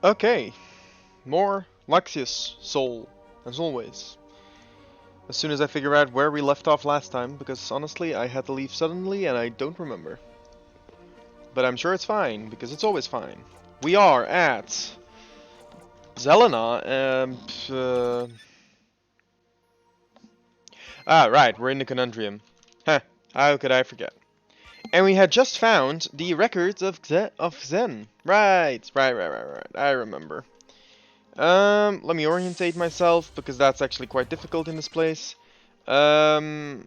Okay, more Laxius soul, as always. As soon as I figure out where we left off last time, because honestly I had to leave suddenly and I don't remember. But I'm sure it's fine, because it's always fine. We are at Zelena, right, we're in the conundrum. Huh, how could I forget? And we had just found the records of Zen. Right, I remember. Let me orientate myself, because that's actually quite difficult in this place. Secret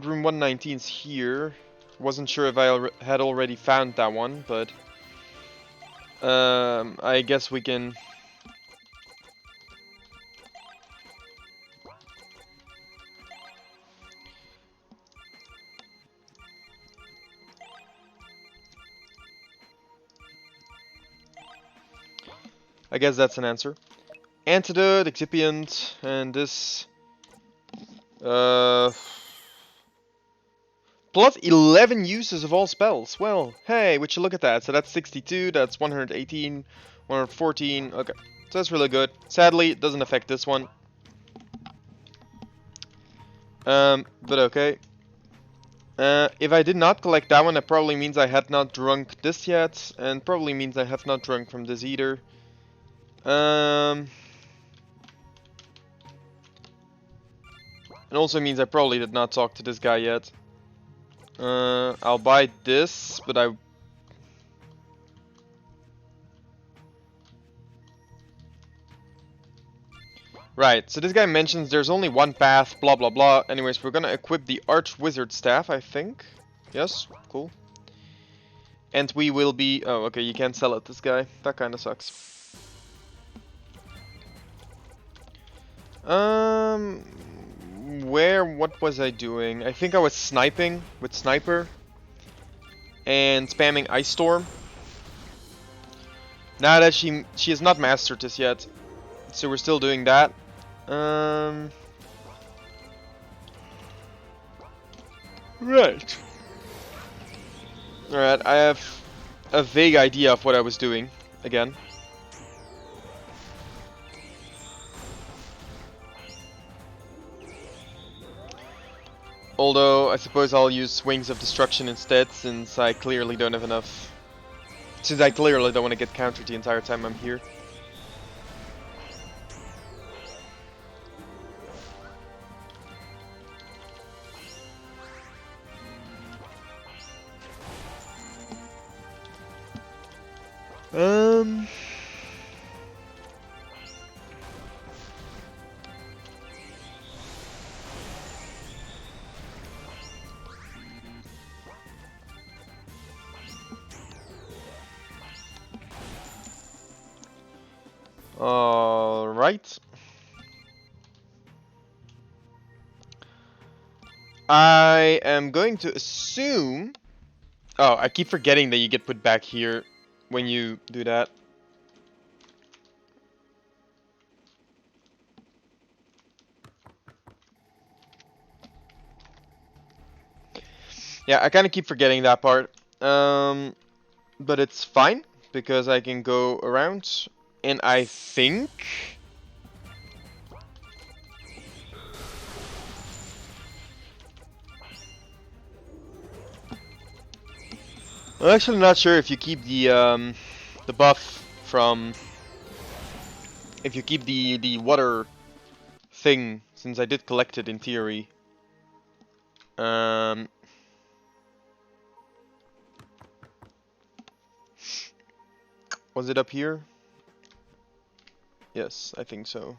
room 119 is here. Wasn't sure if I had already found that one, but I guess we can. I guess that's an answer. Antidote, excipient, and this. Plus 11 uses of all spells. Well, hey, would you look at that? So that's 62, that's 118, 114. Okay, so that's really good. Sadly, it doesn't affect this one. But okay. If I did not collect that one, that probably means I had not drunk this yet, and probably means I have not drunk from this either. And also means I probably did not talk to this guy yet. I'll buy this, but I... Right, so this guy mentions there's only one path, blah blah blah. Anyways, we're gonna equip the Archwizard Staff, I think. Yes, cool. And we will be... Oh, okay, you can't sell it, this guy. That kinda sucks. What was I doing? I think I was sniping with Sniper. And spamming Ice Storm. Now that she has not mastered this yet. So we're still doing that. Right. Alright, I have a vague idea of what I was doing, again. Although, I suppose I'll use Wings of Destruction instead, since I clearly don't have enough... Since I clearly don't want to get countered the entire time I'm here. Alright. I am going to assume... Oh, I keep forgetting that you get put back here when you do that. Yeah, I kind of keep forgetting that part. But it's fine, because I can go around, and I think... I'm actually not sure if you keep the buff from... If you keep the water thing, since I did collect it in theory. Was it up here? Yes, I think so.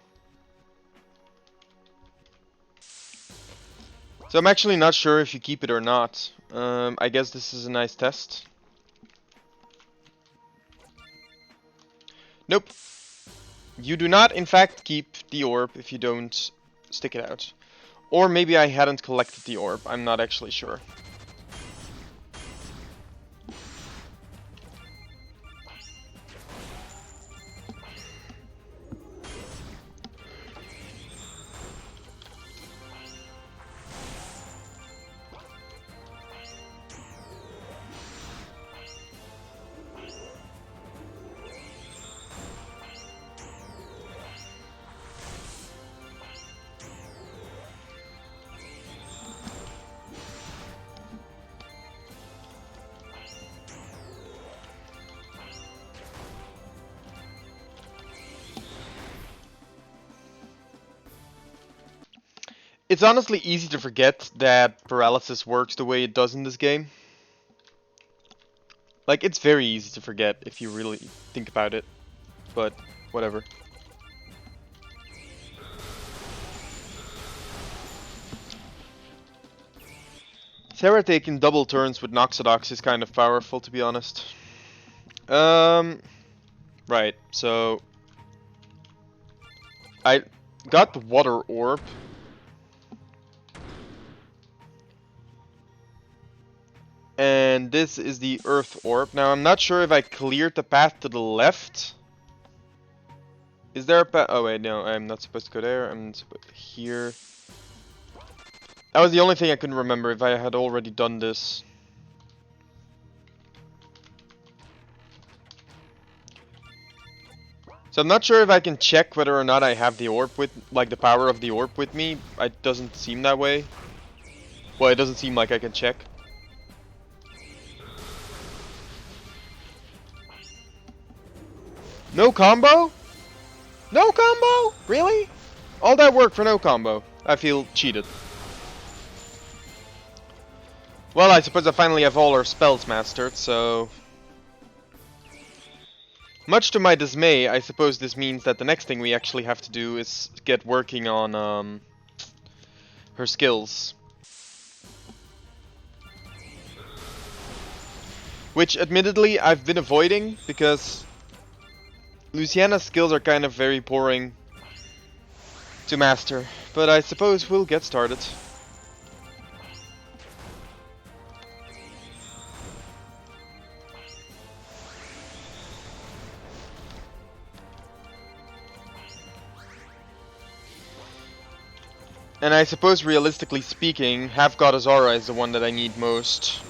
So I'm actually not sure if you keep it or not. I guess this is a nice test. Nope. You do not, in fact, keep the orb if you don't stick it out. Or maybe I hadn't collected the orb. I'm not actually sure. It's honestly easy to forget that paralysis works the way it does in this game. Like, it's very easy to forget if you really think about it. But, whatever. Terra taking double turns with Noxodox is kind of powerful, to be honest. Right, so... I got the Water Orb. And this is the Earth Orb. Now, I'm not sure if I cleared the path to the left. Is there a path? Oh, wait, no, I'm not supposed to go there. I'm supposed to here. That was the only thing I couldn't remember if I had already done this. So I'm not sure if I can check whether or not I have the orb with, like, the power of the orb with me. It doesn't seem that way. Well, it doesn't seem like I can check. No combo? No combo? Really? All that work for no combo. I feel cheated. Well, I suppose I finally have all our spells mastered, so... Much to my dismay, I suppose this means that the next thing we actually have to do is get working on, her skills. Which, admittedly, I've been avoiding, because... Luciana's skills are kind of very boring to master, but I suppose we'll get started. And I suppose, realistically speaking, Half God Azara is the one that I need most.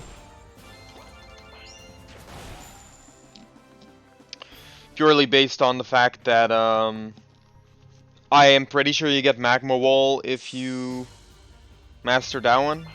Purely based on the fact that, I am pretty sure you get Magma Wall if you master that one.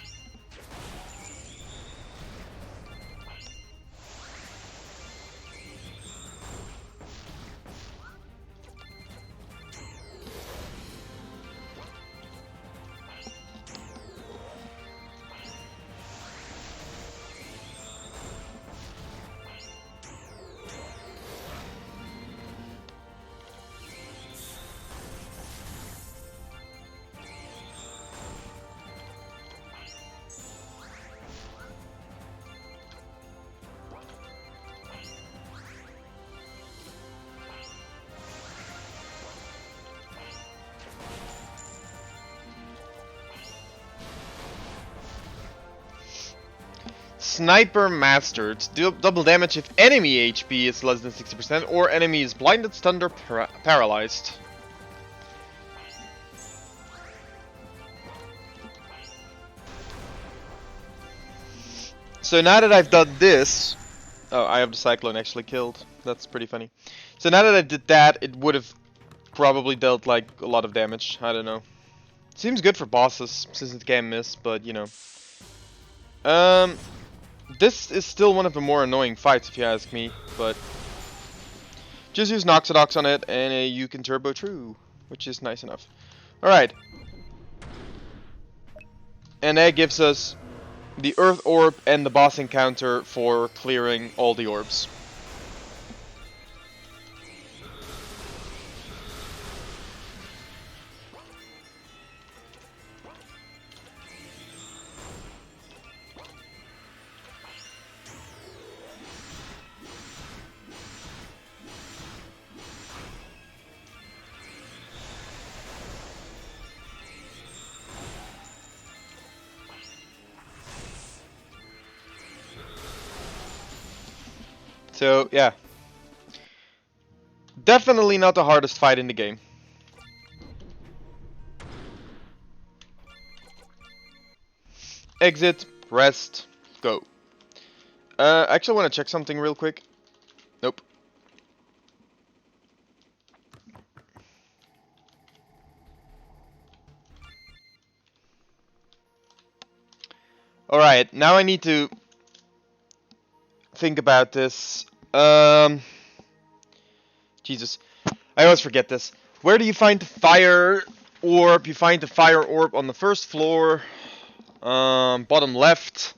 Sniper Mastered. Double damage if enemy HP is less than 60% or enemy is blinded, stunned, or paralyzed. So now that I've done this... Oh, I have the Cyclone actually killed. That's pretty funny. So now that I did that, it would have probably dealt like a lot of damage. I don't know. Seems good for bosses since it can miss, but you know. This is still one of the more annoying fights, if you ask me, but just use Noxodox on it, and you can Turbo True, which is nice enough. Alright. And that gives us the Earth Orb and the boss encounter for clearing all the orbs. So, yeah. Definitely not the hardest fight in the game. Exit, rest, go. I actually want to check something real quick. Nope. Alright, now I need to think about this. Jesus. I always forget this. Where do you find the fire orb. You find the fire orb on the first floor. Bottom left.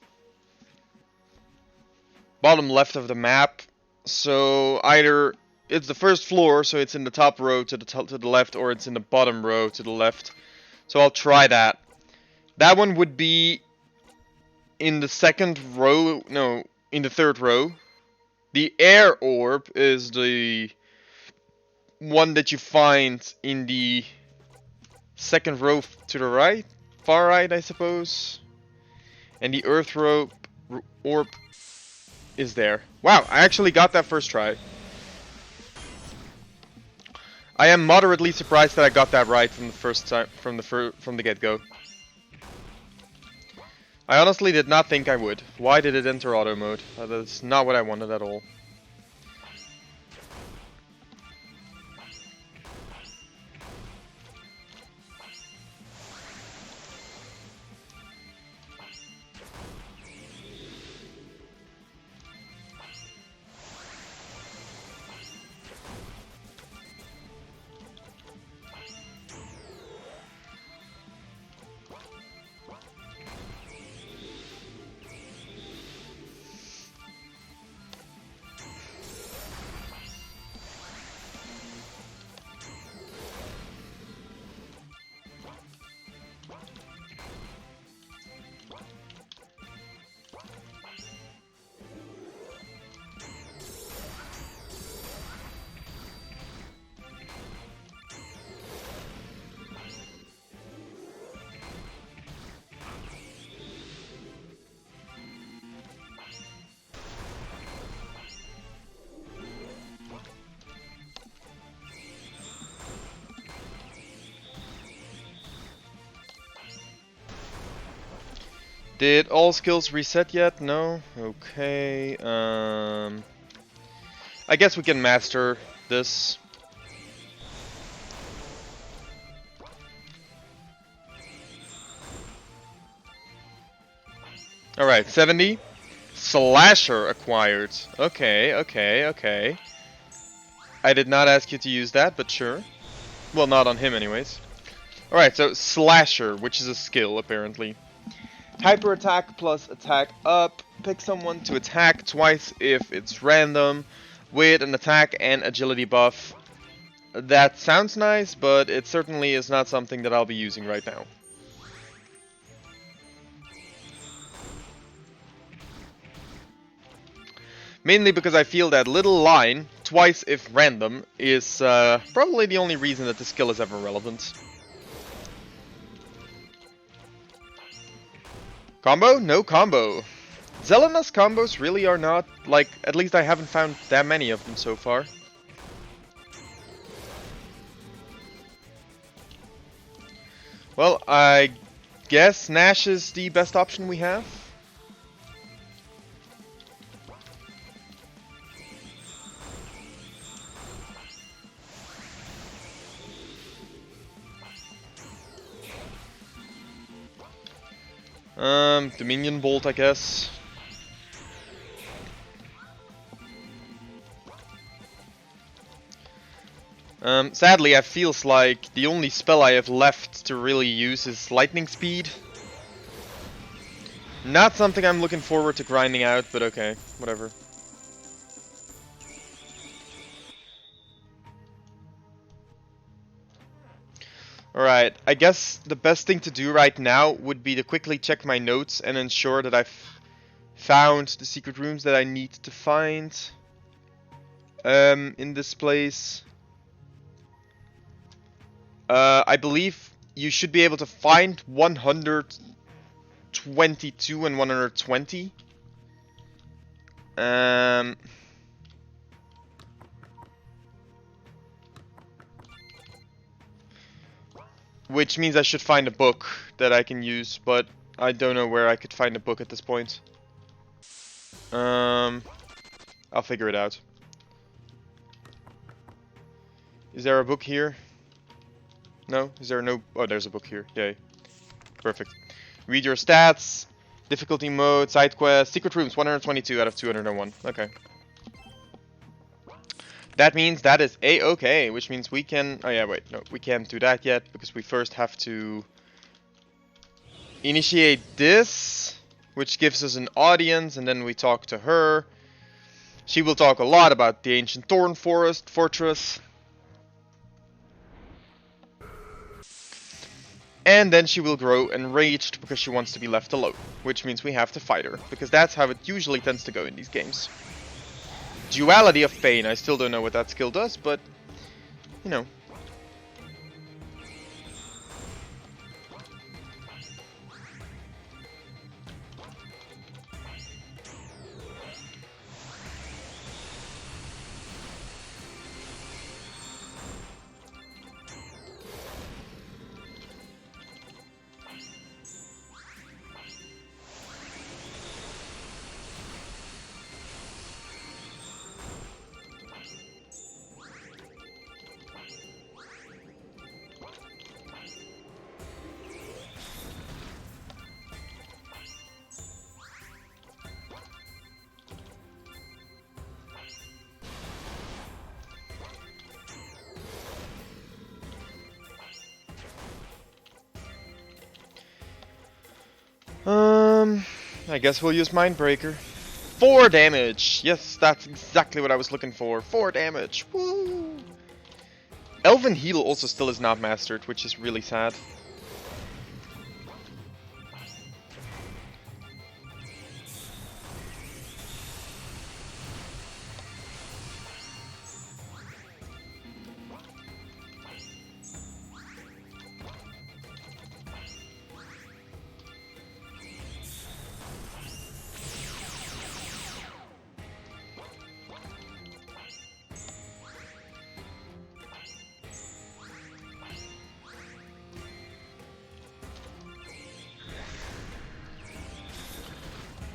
Bottom left of the map. So either it's the first floor, so it's in the top row to the left, or it's in the bottom row to the left. So I'll try that. That one would be in the second row, no, in the third row. The air orb is the one that you find in the second row to the right, far right, I suppose. And the earth orb is there. Wow, I actually got that first try. I am moderately surprised that I got that right from the first time, from the get-go. I honestly did not think I would. Why did it enter auto mode? That's not what I wanted at all. Did all skills reset yet? No? Okay, I guess we can master this. Alright, 70. Slasher acquired. Okay, okay, okay. I did not ask you to use that, but sure. Well, not on him anyways. Alright, so Slasher, which is a skill, apparently. Hyper attack plus attack up. Pick someone to attack twice if it's random, with an attack and agility buff. That sounds nice, but it certainly is not something that I'll be using right now. Mainly because I feel that little line, twice if random, is probably the only reason that the skill is ever relevant. Combo? No combo. Zelena's combos really are not, like, at least I haven't found that many of them so far. Well, I guess Nash is the best option we have. Dominion Bolt, I guess. Sadly, it feels like the only spell I have left to really use is Lightning Speed. Not something I'm looking forward to grinding out, but okay, whatever. Alright, I guess the best thing to do right now would be to quickly check my notes and ensure that I've found the secret rooms that I need to find in this place. I believe you should be able to find 122 and 120. Which means I should find a book that I can use, but I don't know where I could find a book at this point. I'll figure it out. Is there a book here? No? Is there no... Oh, there's a book here. Yay. Perfect. Read your stats. Difficulty mode, side quest, secret rooms, 122 out of 201. Okay. That means that is A-okay, which means we can... Oh yeah, wait, no, we can't do that yet, because we first have to initiate this, which gives us an audience, and then we talk to her. She will talk a lot about the ancient Thorn Fortress. And then she will grow enraged because she wants to be left alone, which means we have to fight her, because that's how it usually tends to go in these games. Duality of Pain, I still don't know what that skill does, but, you know. I guess we'll use Mindbreaker. 4 damage! Yes, that's exactly what I was looking for. 4 damage! Woo! Elven Heal also still is not mastered, which is really sad.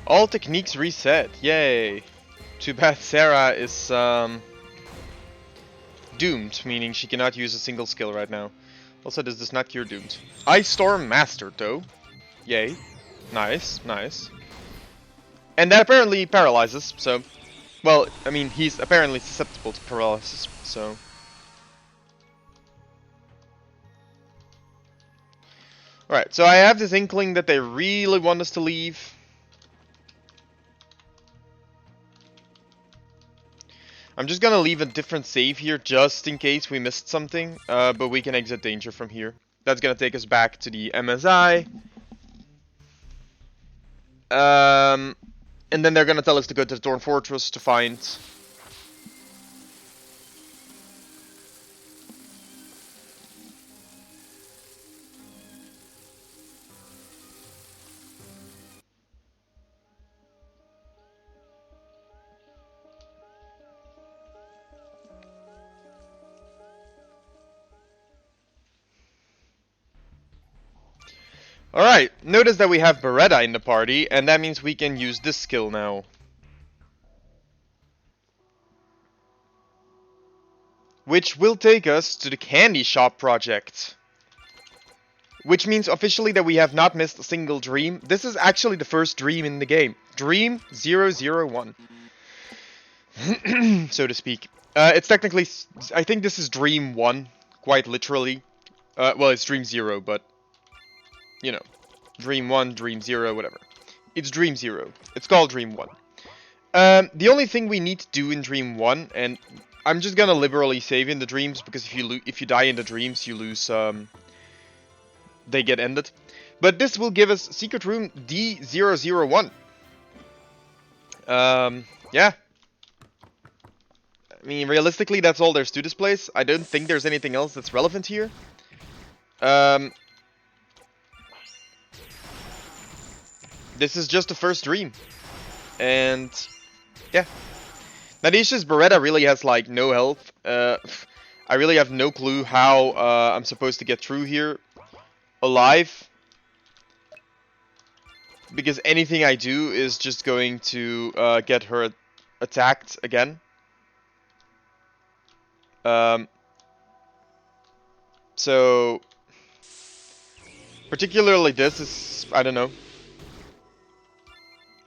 All techniques reset. Yay. Too bad Sarah is doomed, meaning she cannot use a single skill right now. Also, this does not cure doomed. Ice Storm mastered though. Yay. Nice, nice. And that apparently paralyzes, so... Well, I mean, he's apparently susceptible to paralysis, so... Alright, so I have this inkling that they really want us to leave. I'm just gonna leave a different save here, just in case we missed something, but we can exit danger from here. That's gonna take us back to the MSI. And then they're gonna tell us to go to the Thorn Fortress to find... Alright, notice that we have Beretta in the party, and that means we can use this skill now. Which will take us to the Candy Shop project. Which means officially that we have not missed a single dream. This is actually the first dream in the game. Dream 001. So to speak. It's technically... I think this is Dream 1, quite literally. Well, it's Dream 0, but... You know. Dream 1, Dream 0, whatever. It's Dream 0. It's called Dream 1. The only thing we need to do in Dream 1, and I'm just gonna liberally save in the dreams, because if you die in the dreams, you lose, they get ended. But this will give us Secret Room D001. Yeah. I mean, realistically, that's all there's to this place. I don't think there's anything else that's relevant here. This is just the first dream. And, yeah. Nadisha's Beretta really has, like, no health. I really have no clue how I'm supposed to get through here alive. Because anything I do is just going to get her attacked again. So, particularly this is, I don't know.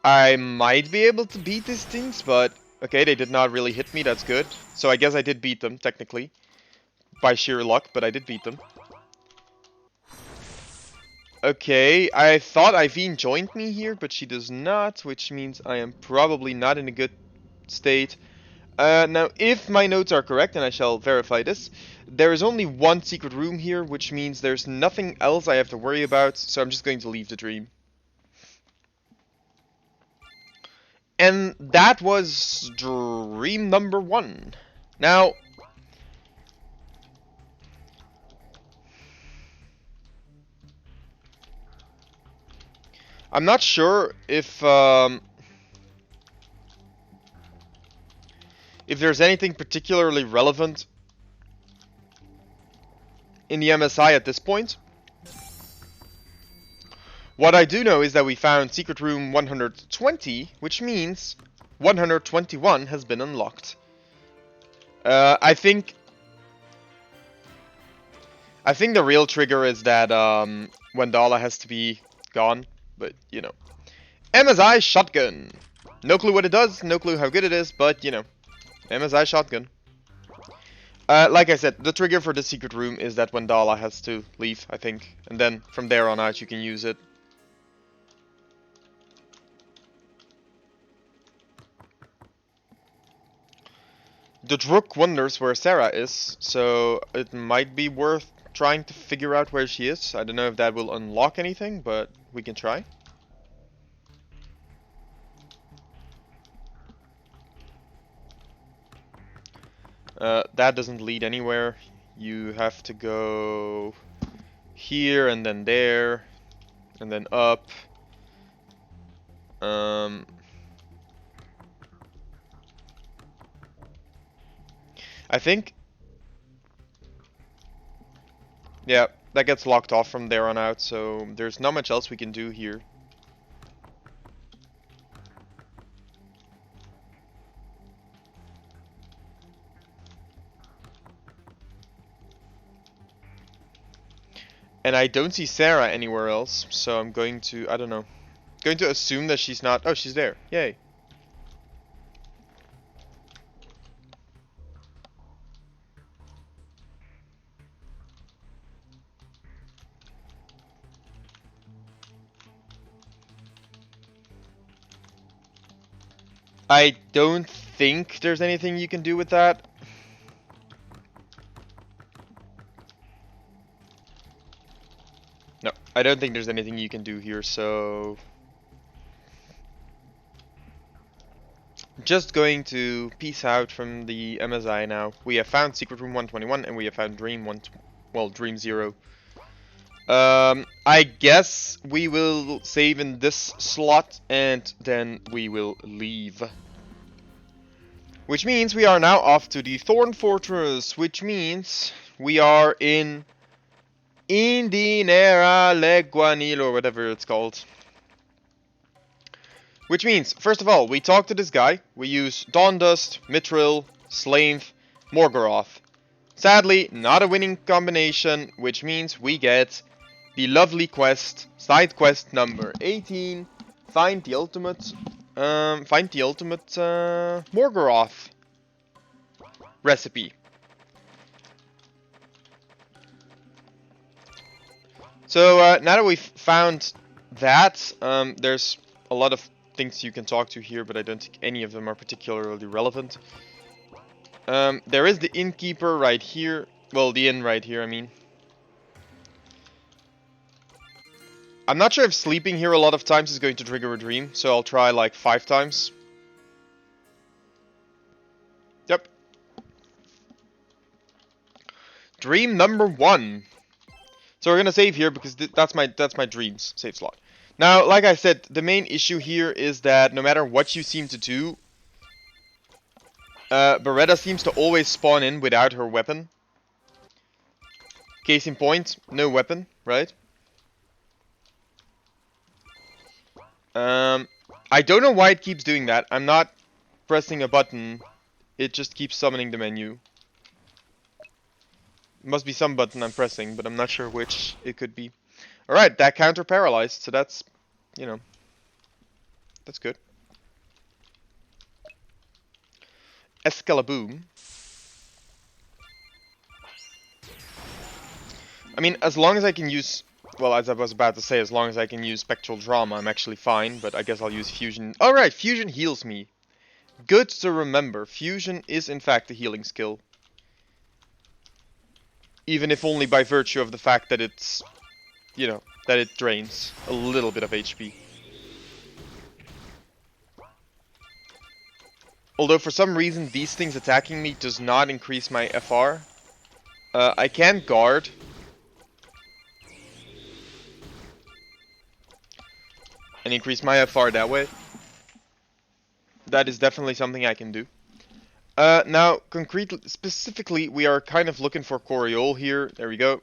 I might be able to beat these things, but Okay, they did not really hit me, that's good. So I guess I did beat them, technically. By sheer luck, but I did beat them. Okay, I thought Iveen joined me here, but she does not, which means I am probably not in a good state. Now, if my notes are correct, and I shall verify this, there is only one secret room here, which means there's nothing else I have to worry about, so I'm just going to leave the dream. And that was dream number 1. Now, I'm not sure if there's anything particularly relevant in the MSI at this point. What I do know is that we found secret room 120, which means 121 has been unlocked. I think the real trigger is that Wendala has to be gone, but you know. MSI shotgun. No clue what it does, no clue how good it is, but you know, MSI shotgun. Like I said, the trigger for the secret room is that Wendala has to leave, I think, and then from there on out you can use it. The Drook wonders where Sarah is, so it might be worth trying to figure out where she is. I don't know if that will unlock anything, but we can try. That doesn't lead anywhere. You have to go here and then there and then up. I think, yeah, that gets locked off from there on out, so there's not much else we can do here. And I don't see Sarah anywhere else, so I'm going to, I don't know. Going to assume that she's not, oh, she's there, yay. I don't think there's anything you can do with that. No, I don't think there's anything you can do here, so... Just going to peace out from the MSI now. We have found Secret Room 121 and we have found Dream Dream 0. I guess we will save in this slot and then we will leave. Which means we are now off to the Thorn Fortress, which means we are in Indinera Leguanil or whatever it's called. Which means, first of all, we talk to this guy. We use Dawn Dust, Mithril, Slainth, Morgoroth. Sadly, not a winning combination, which means we get the lovely quest, side quest number 18. Find the ultimate Morgoroth recipe. So now that we've found that, there's a lot of things you can talk to here, but I don't think any of them are particularly relevant. There is the innkeeper right here. Well, the inn right here, I mean. I'm not sure if sleeping here a lot of times is going to trigger a dream, so I'll try like 5 times. Yep. Dream number 1. So we're gonna save here because that's my dreams save slot. Now, like I said, the main issue here is that no matter what you seem to do, Beretta seems to always spawn in without her weapon. Case in point, no weapon, right? I don't know why it keeps doing that. I'm not pressing a button. It just keeps summoning the menu. Must be some button I'm pressing, but I'm not sure which it could be. Alright, that counter paralyzed, so that's, you know, that's good. Escalaboom. I mean, as long as I can use... Well, as I was about to say, as long as I can use Spectral Drama, I'm actually fine. But I guess I'll use Fusion. Alright, Fusion heals me. Good to remember. Fusion is in fact a healing skill. Even if only by virtue of the fact that it's... You know, that it drains a little bit of HP. Although for some reason these things attacking me does not increase my FR. I can guard. And increase my FR that way. That is definitely something I can do. Now, specifically, we are kind of looking for Coriol here. There we go.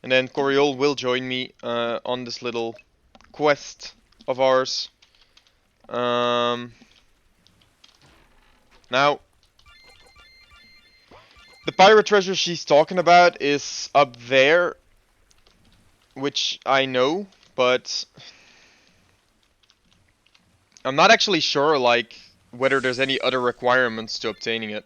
And then Coriol will join me on this little quest of ours. Now, the pirate treasure she's talking about is up there, which I know, but I'm not actually sure, like, whether there's any other requirements to obtaining it.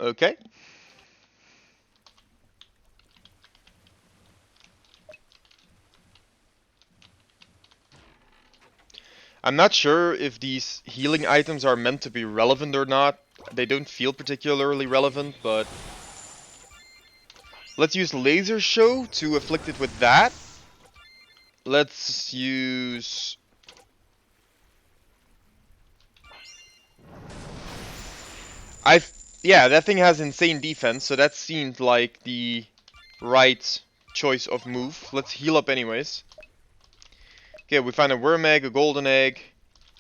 Okay. I'm not sure if these healing items are meant to be relevant or not. They don't feel particularly relevant, but... Let's use Laser Show to afflict it with that. Let's use... Yeah, that thing has insane defense, so that seemed like the right choice of move. Let's heal up anyways. Okay, we found a worm egg, a golden egg,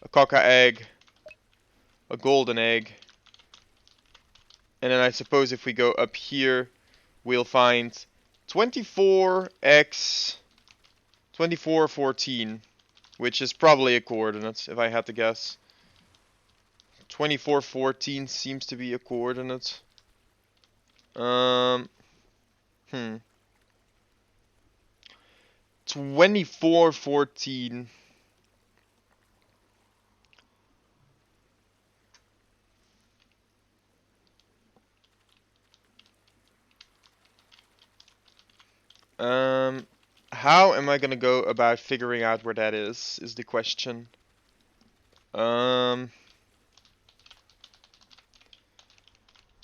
a coca egg, a golden egg. And then I suppose if we go up here, we'll find 24x 2414, which is probably a coordinate, if I had to guess. 2414 seems to be a coordinate. 2414. How am I gonna go about figuring out where that is the question.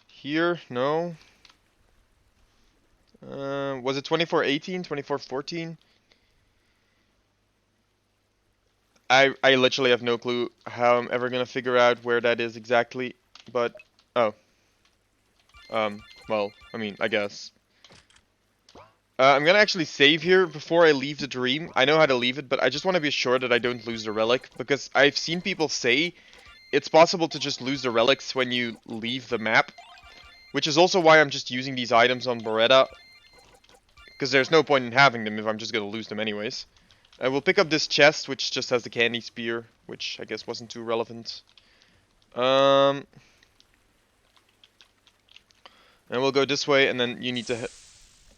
Here? No. Was it 2418? 2414? I literally have no clue how I'm ever gonna figure out where that is exactly, but... Oh. Well, I mean, I guess. I'm gonna actually save here before I leave the dream. I know how to leave it, but I just want to be sure that I don't lose the relic, because I've seen people say it's possible to just lose the relics when you leave the map, which is also why I'm just using these items on Beretta, because there's no point in having them if I'm just gonna lose them anyways. I will pick up this chest, which just has the candy spear, which I guess wasn't too relevant. And we'll go this way, and then you need to...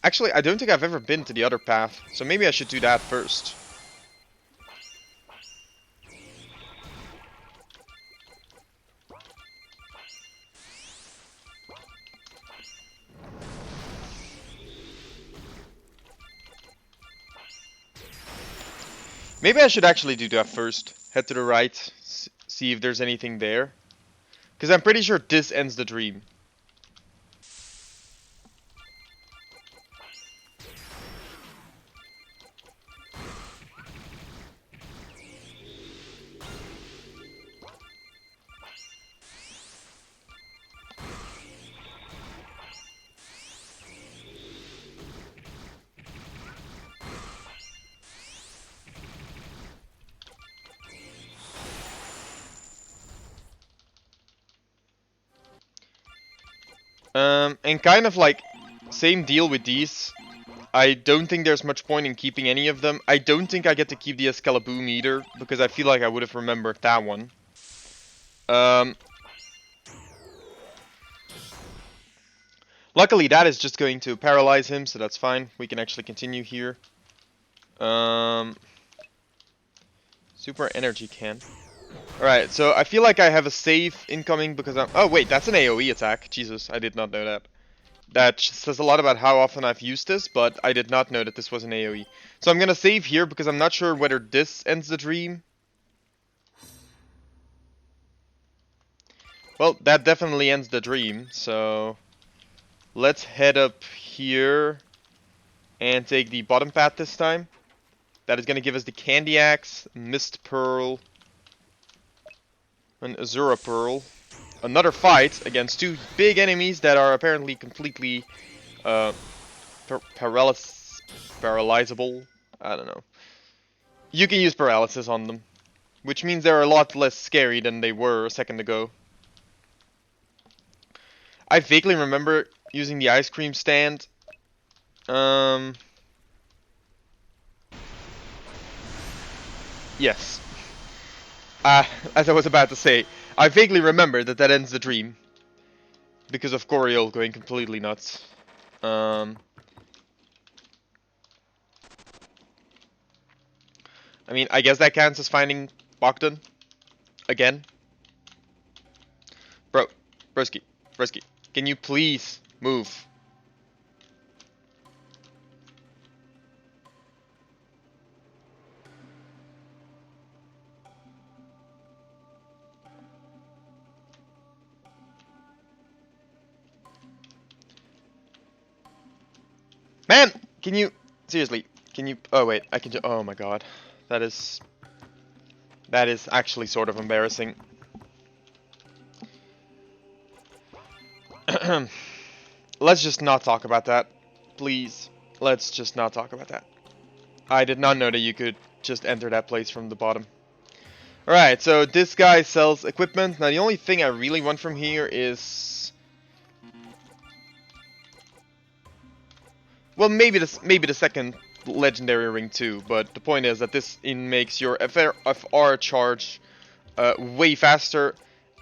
Actually, I don't think I've ever been to the other path, so maybe I should do that first. Maybe I should actually do that first. Head to the right, see if there's anything there. Because I'm pretty sure this ends the dream. And kind of like, same deal with these. I don't think there's much point in keeping any of them. I don't think I get to keep the Escalaboom either, because I feel like I would have remembered that one. Luckily, that is just going to paralyze him, so that's fine. We can actually continue here. Super Energy Can. Alright, so I feel like I have a save incoming because I'm... Oh, wait, that's an AoE attack. Jesus, I did not know that. That says a lot about how often I've used this, but I did not know that this was an AoE. So I'm gonna save here because I'm not sure whether this ends the dream. Well, that definitely ends the dream, so... Let's head up here and take the bottom path this time. That is gonna give us the Candy Axe, Mist Pearl, an Azura Pearl. Another fight against two big enemies that are apparently completely paralyzable. I don't know. You can use paralysis on them, which means they're a lot less scary than they were a second ago. I vaguely remember using the ice cream stand. Yes. As I was about to say, I vaguely remember that that ends the dream. Because of Coriol going completely nuts. I mean, I guess that counts as finding Bogdan. Again. Broski, can you please move? Man, can you seriously? Can you? Oh wait, I can. Oh my god, that is actually sort of embarrassing. Let's just not talk about that, please. Let's just not talk about that. I did not know that you could just enter that place from the bottom. Alright, so this guy sells equipment. Now the only thing I really want from here is... Well, maybe the second legendary ring too, but the point is that this makes your FR charge way faster,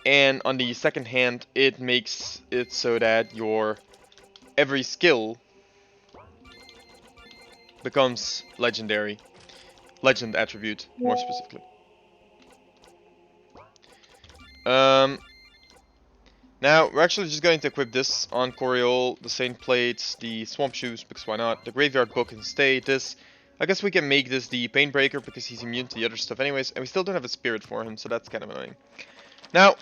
and on the second hand, it makes it so that your every skill becomes legendary. Legend attribute, more specifically. Now, we're actually just going to equip this on Coriol, the Saint Plates, the Swamp Shoes, because why not, the Graveyard Book and stay this. I guess we can make this the Painbreaker, because he's immune to the other stuff anyways, and we still don't have a Spirit for him, so that's kind of annoying. Now,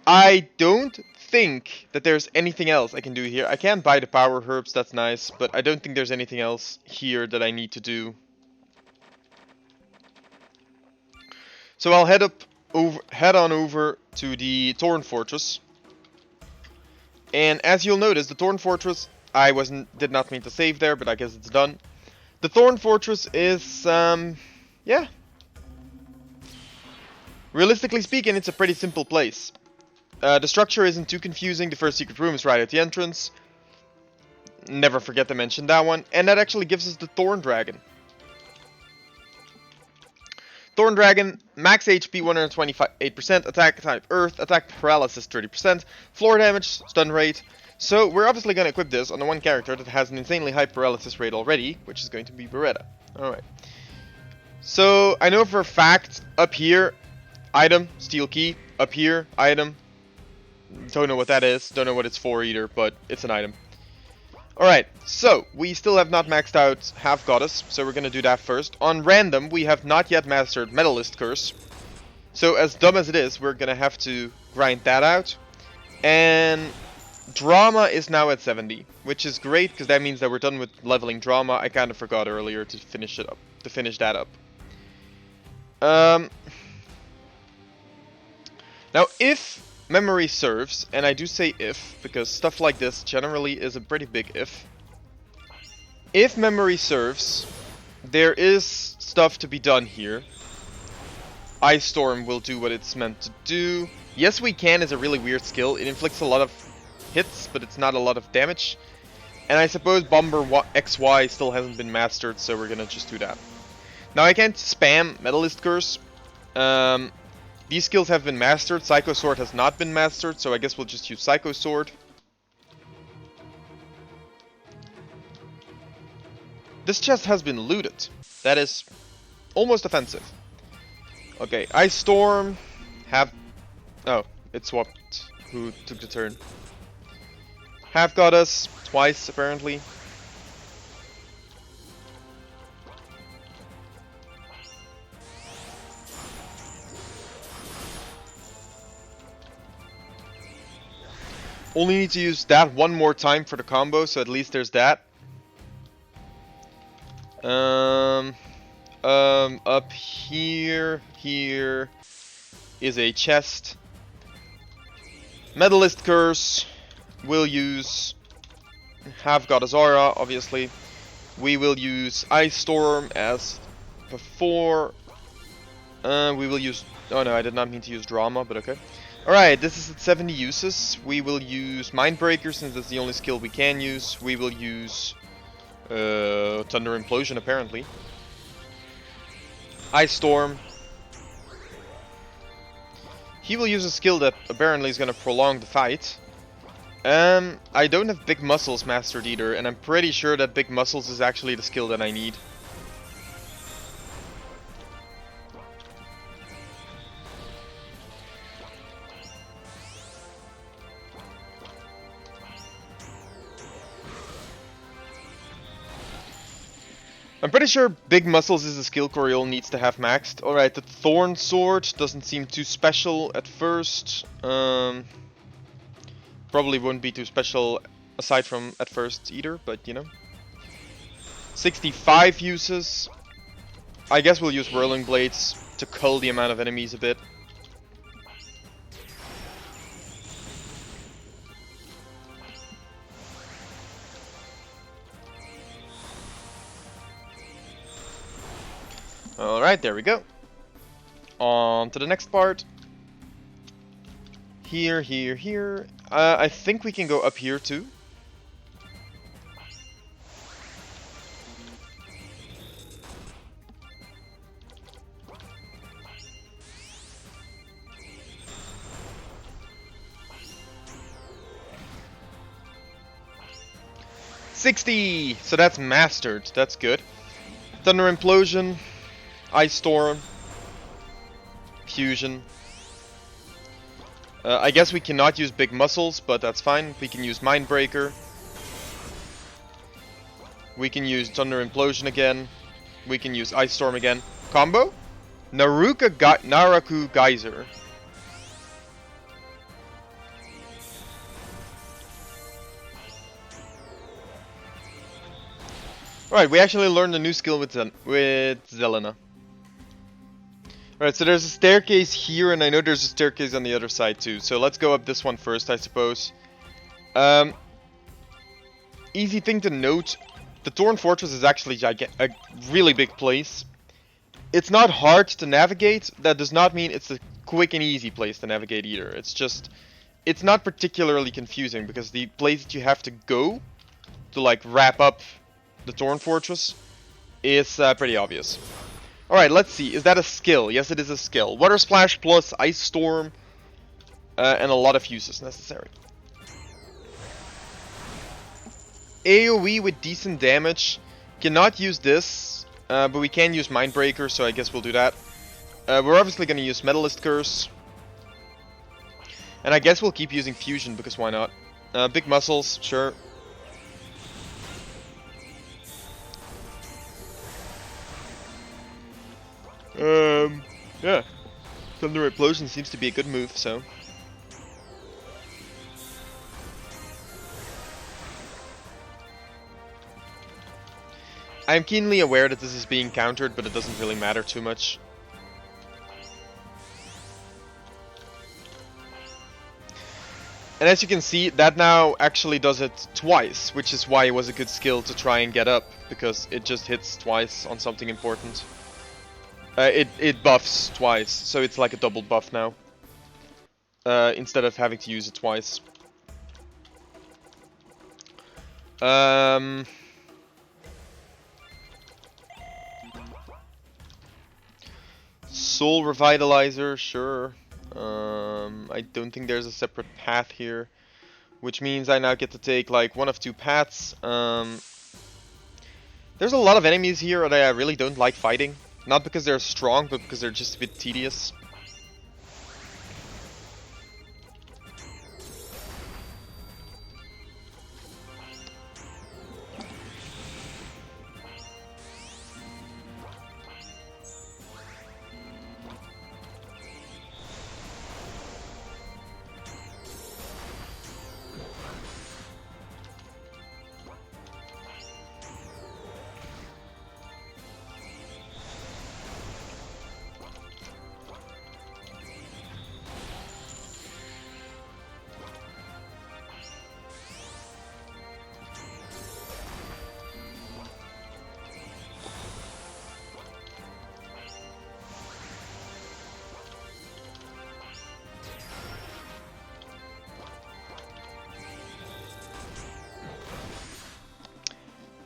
I don't think that there's anything else I can do here. I can buy the Power Herbs, that's nice, but I don't think there's anything else here that I need to do. So I'll head on over to the Torn Fortress. And as you'll notice, the Thorn Fortress, did not mean to save there, but I guess it's done. The Thorn Fortress is, yeah. Realistically speaking, it's a pretty simple place. The structure isn't too confusing. The first secret room is right at the entrance. Never forget to mention that one. And that actually gives us the Thorn Dragon. Thorn Dragon, max HP 128%, attack type Earth, attack paralysis 30%, floor damage, stun rate. So we're obviously going to equip this on the one character that has an insanely high paralysis rate already, which is going to be Beretta. Alright. So I know for a fact, up here, item, steel key, up here, item. Don't know what that is, don't know what it's for either, but it's an item. Alright, so, we still have not maxed out Half Goddess, so we're gonna do that first. On random, we have not yet mastered Medalist Curse. So, as dumb as it is, we're gonna have to grind that out. And Drama is now at 70, which is great, because that means that we're done with leveling Drama. I kind of forgot earlier to finish that up. Now, if memory serves, and I do say if, because stuff like this generally is a pretty big if. If memory serves, there is stuff to be done here. Ice Storm will do what it's meant to do. Yes We Can is a really weird skill. It inflicts a lot of hits, but it's not a lot of damage. And I suppose Bomber XY still hasn't been mastered, so we're gonna just do that. Now I can't spam Metalist Curse. These skills have been mastered. Psycho Sword has not been mastered, so I guess we'll just use Psycho Sword. This chest has been looted. That is almost offensive. Okay, Ice Storm. Oh, it swapped who took the turn. Half Goddess, twice apparently. Only need to use that one more time for the combo, so at least there's that. Up here is a chest. Medalist Curse. We'll use Half Goddess Aura, obviously. We will use Ice Storm as before. We will use... Oh no, I did not mean to use Drama, but okay. Alright, this is at 70 uses. We will use Mindbreaker since that's the only skill we can use. We will use Thunder Implosion apparently. Ice Storm. He will use a skill that apparently is going to prolong the fight. I don't have Big Muscles mastered either, and I'm pretty sure that Big Muscles is actually the skill that I need. I'm pretty sure Big Muscles is a skill Coriol needs to have maxed. Alright, the Thorn Sword doesn't seem too special at first. Probably wouldn't be too special aside from at first either, but you know. 65 uses. I guess we'll use Whirling Blades to cull the amount of enemies a bit. Alright, there we go. On to the next part. Here. I think we can go up here too. $60! So that's mastered. That's good. Thunder Implosion. Ice Storm. Fusion. I guess we cannot use Big Muscles, but that's fine. We can use Mindbreaker. We can use Thunder Implosion again. We can use Ice Storm again. Combo? Naraku Geyser. Alright, we actually learned a new skill with Zelena. Alright, so there's a staircase here, and I know there's a staircase on the other side too. So let's go up this one first, I suppose. Easy thing to note, the Thorn Fortress is actually a really big place. It's not hard to navigate. That does not mean it's a quick and easy place to navigate either. It's just, it's not particularly confusing, because the place that you have to go to like wrap up the Thorn Fortress is pretty obvious. Alright, let's see. Is that a skill? Yes, it is a skill. Water Splash plus Ice Storm. And a lot of uses necessary. AoE with decent damage. Cannot use this. But we can use Mindbreaker, so I guess we'll do that. We're obviously going to use Metalist Curse. And I guess we'll keep using Fusion, because why not? Big Muscles, sure. Yeah. Thunder Implosion seems to be a good move, so. I'm keenly aware that this is being countered, but it doesn't really matter too much. And as you can see, that now actually does it twice, which is why it was a good skill to try and get up, because it just hits twice on something important. It buffs twice, so it's like a double buff now. Instead of having to use it twice. Soul Revitalizer, sure. I don't think there's a separate path here, which means I now get to take like one of two paths. There's a lot of enemies here that I really don't like fighting. Not because they're strong, but because they're just a bit tedious.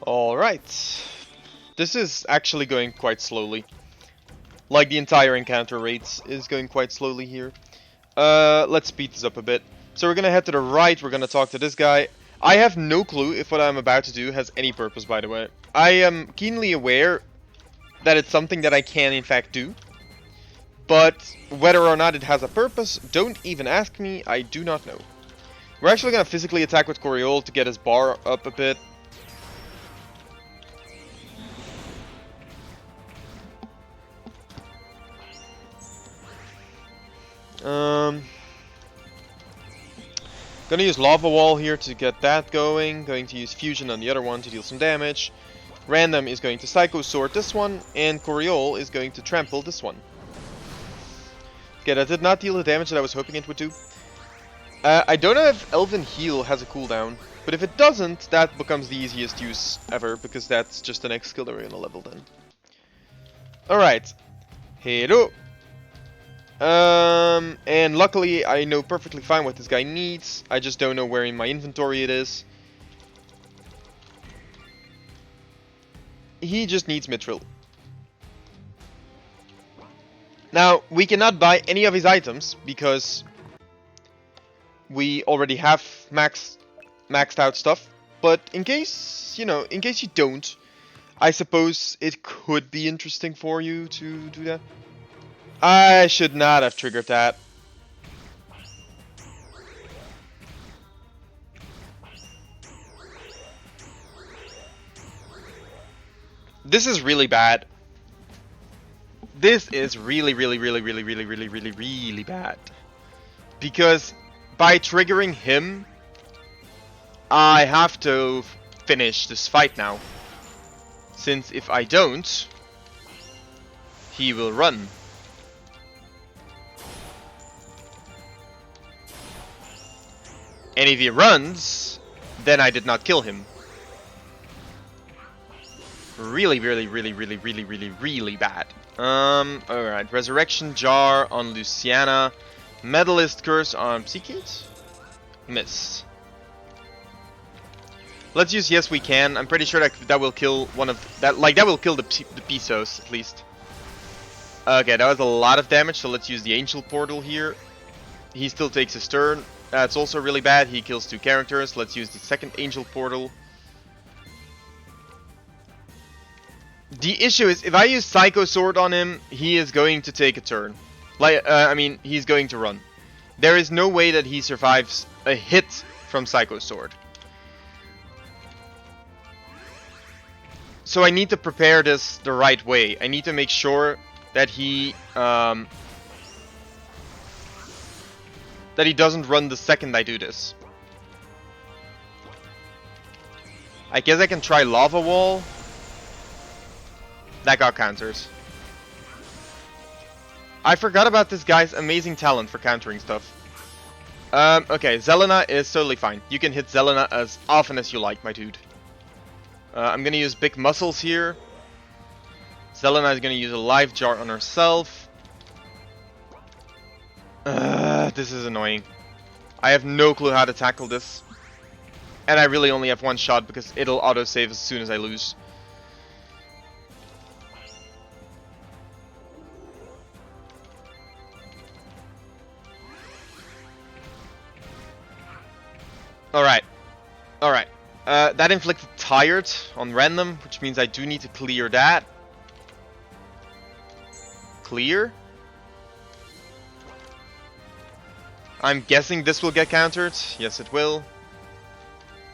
Alright. This is actually going quite slowly. Like the entire encounter rates is going quite slowly here. Let's speed this up a bit. So we're gonna head to the right, we're gonna talk to this guy. I have no clue if what I'm about to do has any purpose, by the way. I am keenly aware that it's something that I can in fact do. But whether or not it has a purpose, don't even ask me, I do not know. We're actually gonna physically attack with Coriol to get his bar up a bit. Gonna use Lava Wall here to get that going. Going to use Fusion on the other one to deal some damage. Random is going to Psycho Sword this one, and Coriol is going to trample this one. Okay, that did not deal the damage that I was hoping it would do. I don't know if Elven Heal has a cooldown, but if it doesn't, that becomes the easiest use ever, because that's just the next skill that we're gonna level then. Alright. Hello. And luckily I know perfectly fine what this guy needs. I just don't know where in my inventory it is. He just needs Mithril. Now, we cannot buy any of his items because we already have maxed out stuff. But in case, you know, in case you don't, I suppose it could be interesting for you to do that. I should not have triggered that. This is really bad. This is really bad. Because by triggering him, I have to finish this fight now. Since if I don't, he will run. And if he runs, then I did not kill him. Really bad. Alright. Resurrection Jar on Luciana. Medalist Curse on Psyche? Miss. Let's use Yes We Can. I'm pretty sure that will kill one of... that will kill the Pisos, at least. Okay, that was a lot of damage, so let's use the Angel Portal here. He still takes his turn. That's also really bad. He kills two characters. Let's use the second Angel Portal. The issue is, if I use Psycho Sword on him, he is going to take a turn. I mean, he's going to run. There is no way that he survives a hit from Psycho Sword. So I need to prepare this the right way. I need to make sure that he doesn't run the second I do this. I guess I can try Lava Wall. That got counters. I forgot about this guy's amazing talent for countering stuff. Okay, Zelena is totally fine. You can hit Zelena as often as you like, my dude. I'm gonna use Big Muscles here. Zelena is gonna use a Life Jar on herself. This is annoying. I have no clue how to tackle this. And I really only have one shot because it'll autosave as soon as I lose. Alright. Alright. That inflicted tired on random, which means I do need to clear that. Clear. I'm guessing this will get countered. Yes, it will.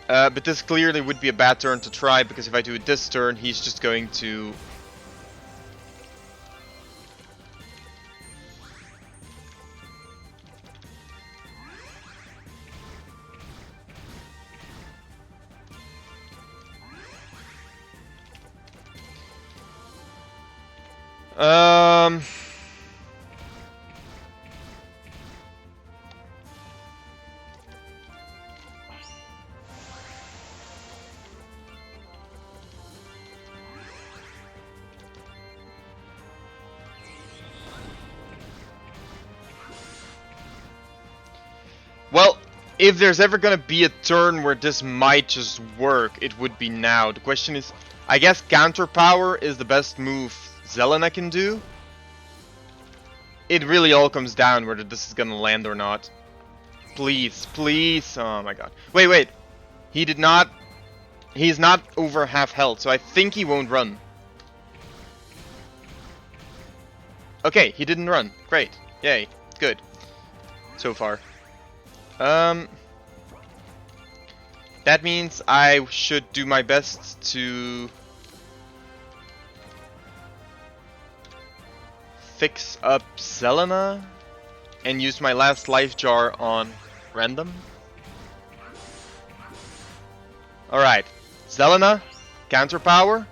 But this clearly would be a bad turn to try, because if I do it this turn, he's just going to... Well, if there's ever gonna be a turn where this might just work, it would be now. The question is, I guess counter power is the best move Zelena can do. It really all comes down whether this is gonna land or not. Please, please. Oh my god. Wait, wait. He did not... He's not over half health, so I think he won't run. Okay, he didn't run. Great. Yay. Good. So far. That means I should do my best to fix up Zelena and use my last life jar on random. Alright, Zelena, counter power,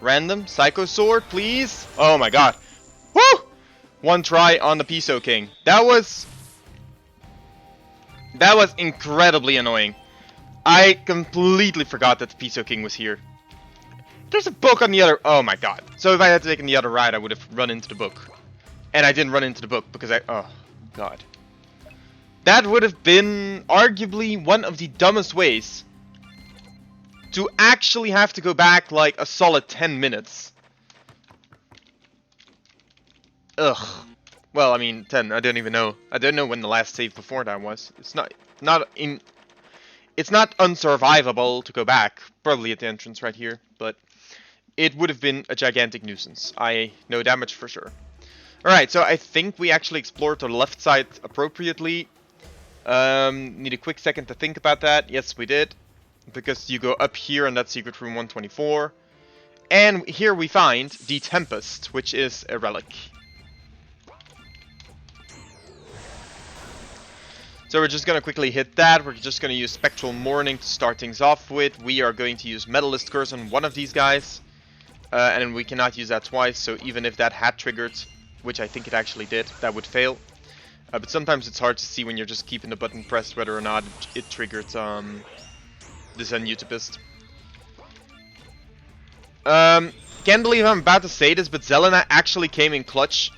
random, Psycho Sword, please. Oh my god. Woo! One try on the Piso King. That was incredibly annoying. I completely forgot that the Piso King was here. There's a book on the other... Oh my god. So if I had taken the other ride, I would have run into the book. And I didn't run into the book because I... Oh, god. That would have been arguably one of the dumbest ways to actually have to go back like a solid 10 minutes. Ugh. Well, I mean, 10, I don't even know. I don't know when the last save before that was. It's not unsurvivable to go back. Probably at the entrance right here, but it would have been a gigantic nuisance. I know that much for sure. Alright, so I think we actually explored the left side appropriately. Need a quick second to think about that. Yes, we did. Because you go up here and that's Secret Room 124. And here we find the Tempest, which is a relic. So we're just going to quickly hit that. We're just going to use Spectral Morning to start things off with. We are going to use Medalist Curse on one of these guys. And we cannot use that twice, so even if that had triggered, which I think it actually did, that would fail. But sometimes it's hard to see when you're just keeping the button pressed whether or not it triggered this Unutopist. Can't believe I'm about to say this, but Zelena actually came in clutch.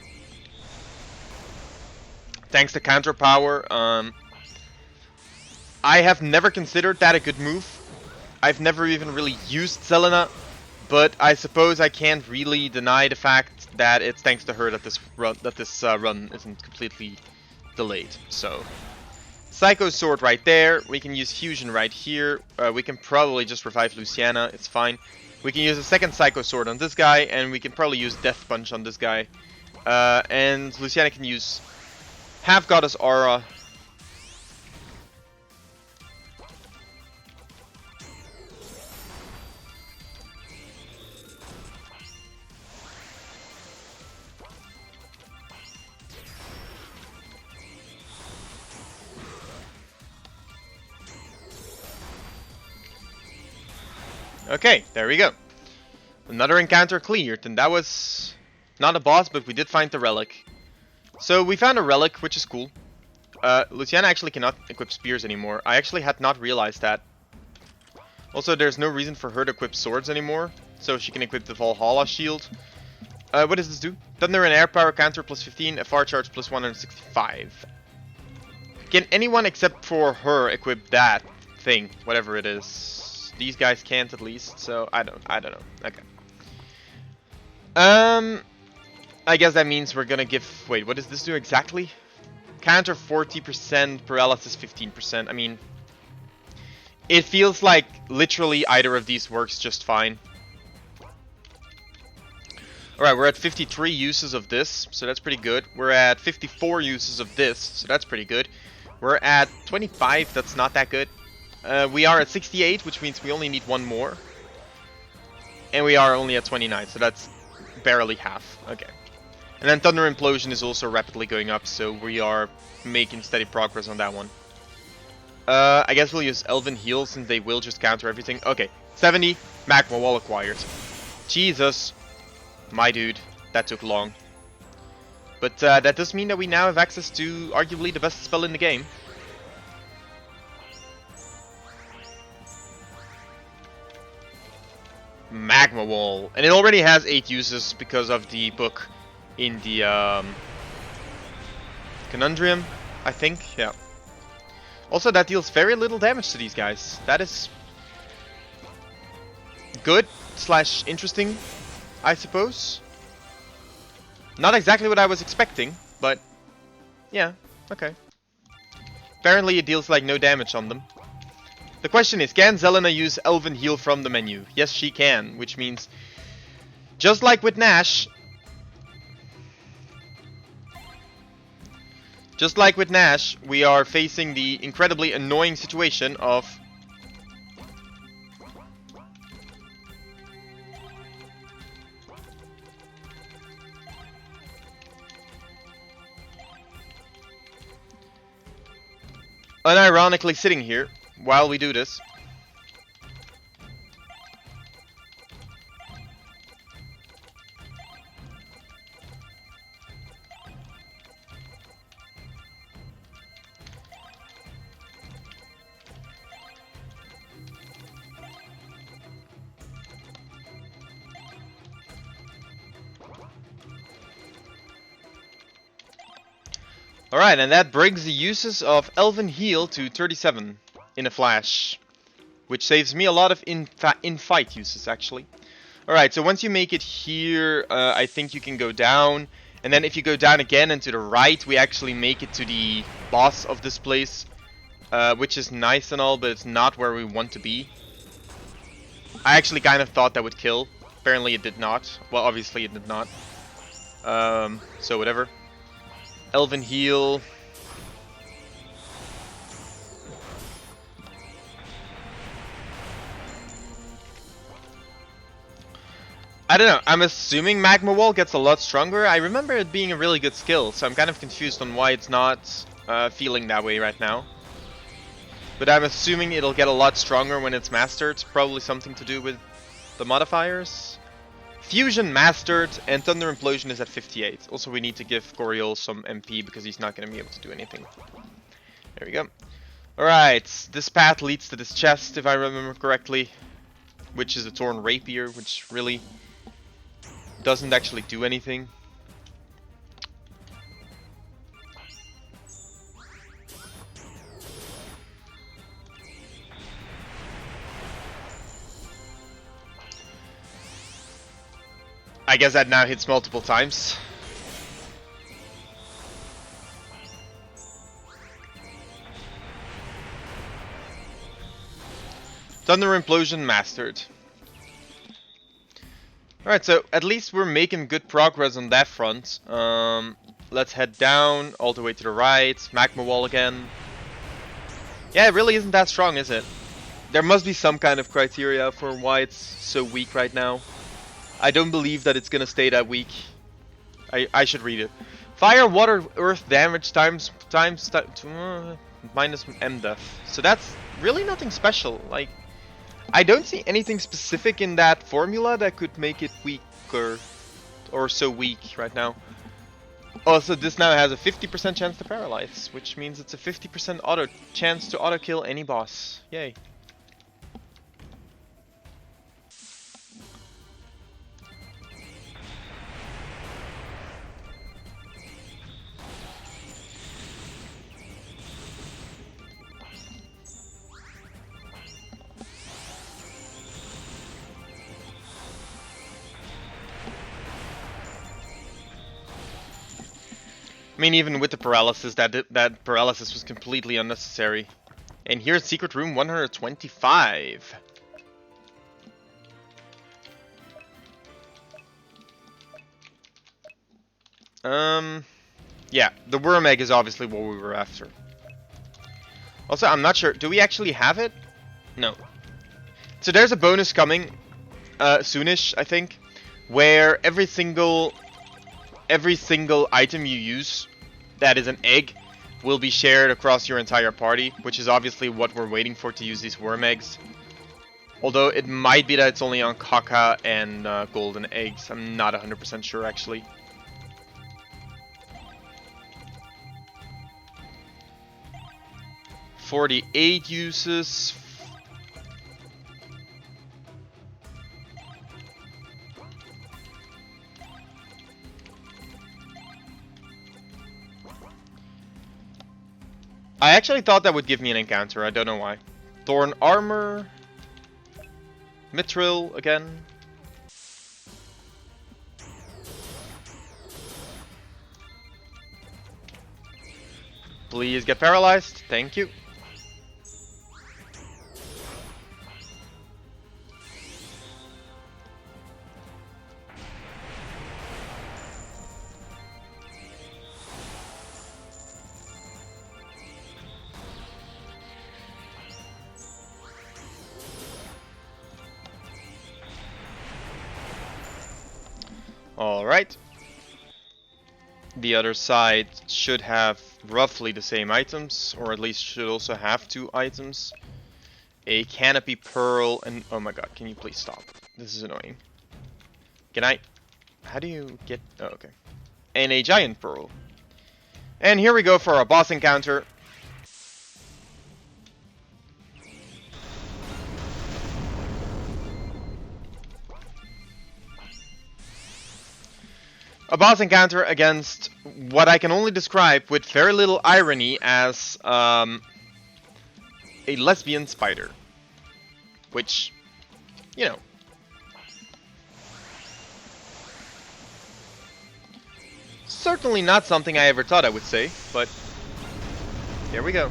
Thanks to counter power. I have never considered that a good move. I've never even really used Zelena, but I suppose I can't really deny the fact that it's thanks to her that this run isn't completely delayed. So, Psycho Sword right there. We can use Fusion right here. We can probably just revive Luciana. It's fine. We can use a second Psycho Sword on this guy, and we can probably use Death Punch on this guy. And Luciana can use Half Goddess Aura. Okay, there we go. Another encounter cleared, and that was not a boss, but we did find the relic. So we found a relic, which is cool. Luciana actually cannot equip spears anymore. I actually had not realized that. Also, there's no reason for her to equip swords anymore, so she can equip the Valhalla shield. What does this do? Thunder and air power counter plus 15, FR charge plus 165. Can anyone except for her equip that? thing, whatever it is. These guys can't at least, so I don't know. Okay. I guess that means we're gonna give. Wait, what does this do exactly? Counter 40%, paralysis 15%. I mean, it feels like literally either of these works just fine. Alright, we're at 53 uses of this, so that's pretty good. We're at 54 uses of this, so that's pretty good. We're at 25, that's not that good. We are at 68, which means we only need one more. And we are only at 29, so that's barely half. Okay. And then Thunder Implosion is also rapidly going up, so we are making steady progress on that one. I guess we'll use Elven Heal since they will just counter everything. Okay, 70, Magma Wall acquired. Jesus. My dude, that took long. But that does mean that we now have access to arguably the best spell in the game. Magma Wall. And it already has 8 uses because of the book in the Conundrum, I think. Yeah. Also, that deals very little damage to these guys. That is good / interesting, I suppose. Not exactly what I was expecting, but yeah, okay. Apparently it deals like no damage on them. The question is, can Zelena use Elven Heal from the menu? Yes, she can, which means, just like with Nash, we are facing the incredibly annoying situation of unironically sitting here while we do this. Alright, and that brings the uses of Elven Heal to 37 in a flash. Which saves me a lot of in-fight uses, actually. Alright, so once you make it here, I think you can go down. And then if you go down again and to the right, we actually make it to the boss of this place. Which is nice and all, but it's not where we want to be. I actually kind of thought that would kill. Apparently it did not. Well, obviously it did not. So whatever. Elven Heal. I don't know, I'm assuming Magma Wall gets a lot stronger. I remember it being a really good skill, so I'm kind of confused on why it's not feeling that way right now. But I'm assuming it'll get a lot stronger when it's mastered. Probably something to do with the modifiers. Fusion mastered, and Thunder Implosion is at 58. Also, we need to give Goriel some MP because he's not going to be able to do anything. There we go. Alright, this path leads to this chest, if I remember correctly. Which is a Torn Rapier, which really doesn't actually do anything. I guess that now hits multiple times. Thunder Implosion mastered. Alright, so at least we're making good progress on that front. Let's head down, all the way to the right. Magma Wall again. Yeah, it really isn't that strong, is it? There must be some kind of criteria for why it's so weak right now. I don't believe that it's gonna stay that weak. I should read it. Fire, water, earth damage times minus M death. So that's really nothing special. Like, I don't see anything specific in that formula that could make it weaker or so weak right now. Also, this now has a 50% chance to paralyze, which means it's a 50% chance to auto kill any boss. Yay. I mean, even with the paralysis, that paralysis was completely unnecessary. And here's Secret Room 125. Yeah, the worm egg is obviously what we were after. Also, I'm not sure. Do we actually have it? No. So there's a bonus coming, soonish, I think, where every single item you use that is an egg will be shared across your entire party, which is obviously what we're waiting for to use these worm eggs. Although it might be that it's only on Kaka and golden eggs. I'm not 100% sure, actually. $48 uses. I actually thought that would give me an encounter. I don't know why. Thorn armor. Mithril again. Please get paralyzed. Thank you. Alright. The other side should have roughly the same items, or at least should also have 2 items. A canopy pearl and... oh my god, can you please stop? This is annoying. Can I... how do you get... oh, okay. And a giant pearl. And here we go for our boss encounter. A boss encounter against what I can only describe with very little irony as a lesbian spider. Which, you know. Certainly not something I ever thought I would say, but here we go.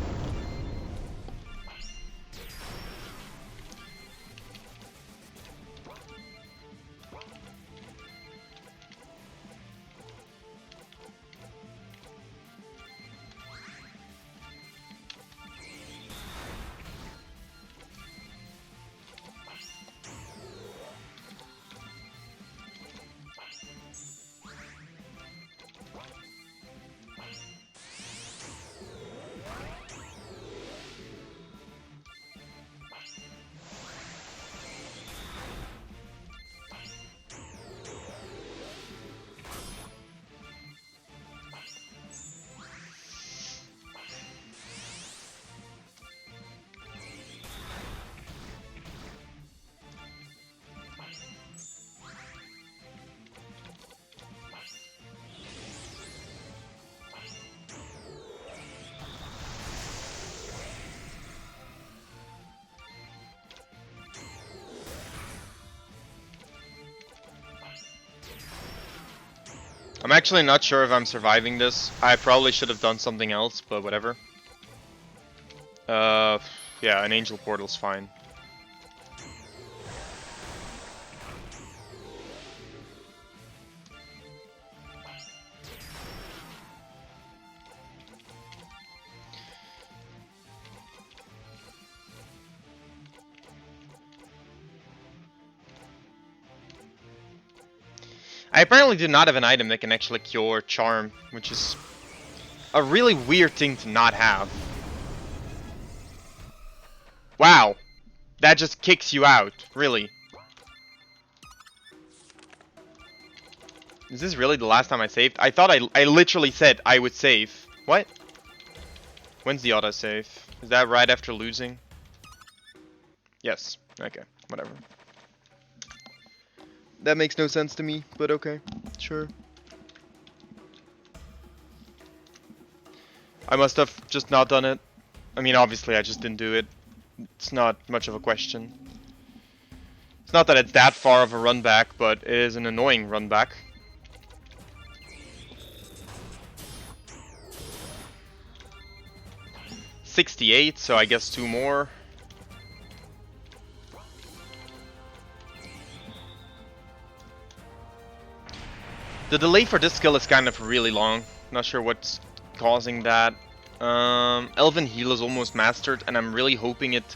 I'm actually not sure if I'm surviving this. I probably should have done something else, but whatever. Yeah, an angel portal's fine. I apparently do not have an item that can actually cure Charm, which is a really weird thing to not have. Wow. That just kicks you out, really. Is this really the last time I saved? I thought I literally said I would save. What? When's the autosave? Is that right after losing? Yes. Okay, whatever. That makes no sense to me, but okay. Sure. I must have just not done it. I mean, obviously I just didn't do it. It's not much of a question. It's not that it's that far of a run back, but it is an annoying run back. 68, so I guess 2 more. The delay for this skill is kind of really long. Not sure what's causing that. Elven Heal is almost mastered, and I'm really hoping it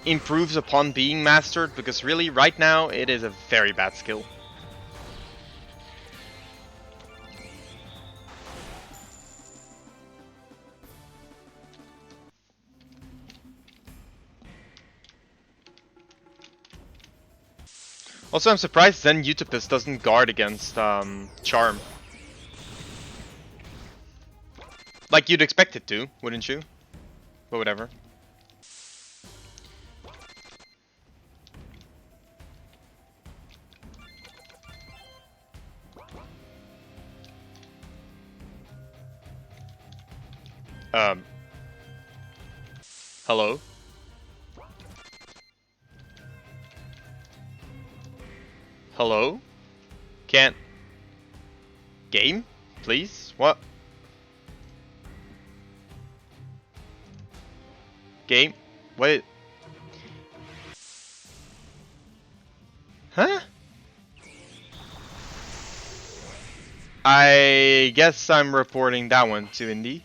improves upon being mastered, because really, right now, it is a very bad skill. Also, I'm surprised Zen Utopus doesn't guard against Charm. Like you'd expect it to, wouldn't you? But whatever. Hello? Hello? Can't... Game? Please? What? Game? Wait. Huh? I guess I'm reporting that one to Indy.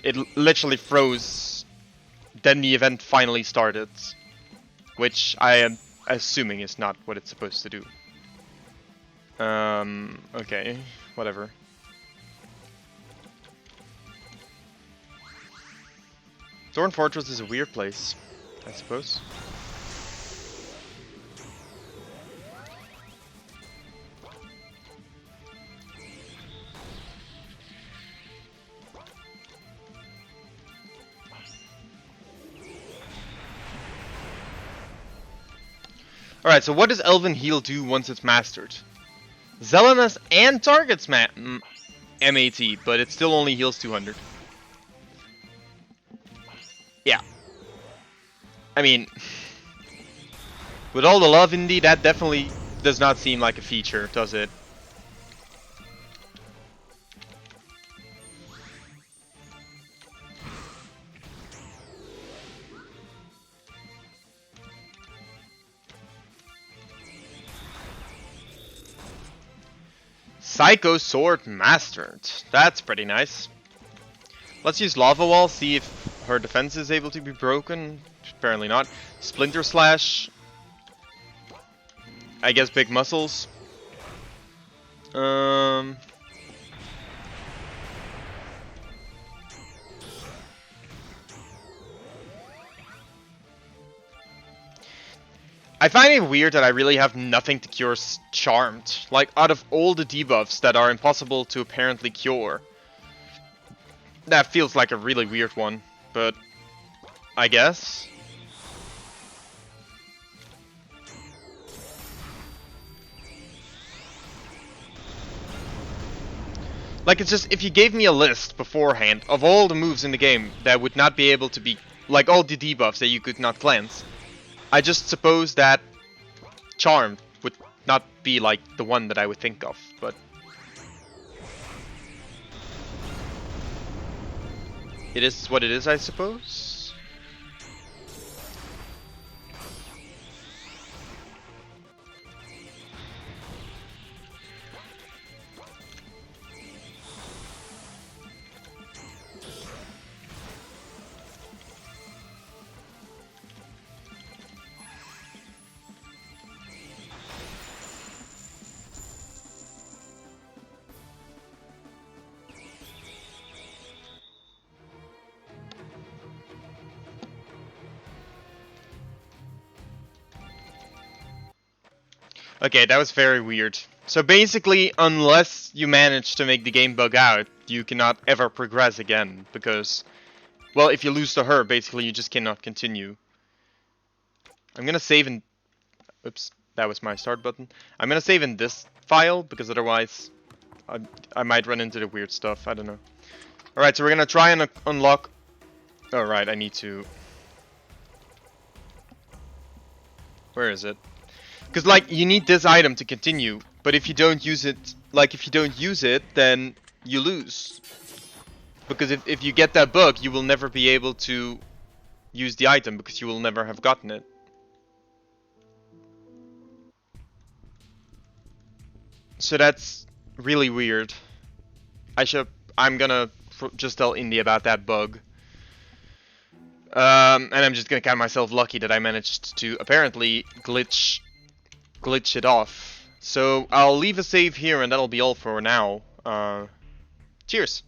It literally froze. Then the event finally started. Which I am assuming is not what it's supposed to do. Okay. Whatever. Thorn Fortress is a weird place, I suppose. Alright, so what does Elven Heal do once it's mastered? Zelenas and targets MAT, but it still only heals 200. Yeah. I mean, with all the love, Indy, that definitely does not seem like a feature, does it? Psycho Sword mastered. That's pretty nice. Let's use Lava Wall, see if her defense is able to be broken. Apparently not. Splinter Slash. I guess big muscles. I find it weird that I really have nothing to cure Charmed. Like, out of all the debuffs that are impossible to apparently cure. That feels like a really weird one, but I guess. Like, it's just, if you gave me a list beforehand of all the moves in the game that would not be able to be, like all the debuffs that you could not cleanse, I just suppose that Charm would not be like the one that I would think of, but it is what it is, I suppose. Okay, that was very weird. So basically, unless you manage to make the game bug out, you cannot ever progress again, because, well, if you lose to her, basically you just cannot continue. I'm gonna save in... Oops, that was my start button. I'm gonna save in this file, because otherwise I might run into the weird stuff, I don't know. Alright, so we're gonna try and unlock... Alright, I need to... Where is it? Because, like, you need this item to continue, but if you don't use it, then you lose. Because if you get that book, you will never be able to use the item because you will never have gotten it. So that's really weird. I'm gonna just tell Indy about that bug. And I'm just gonna count myself lucky that I managed to apparently glitch it off. So I'll leave a save here and that'll be all for now. Cheers!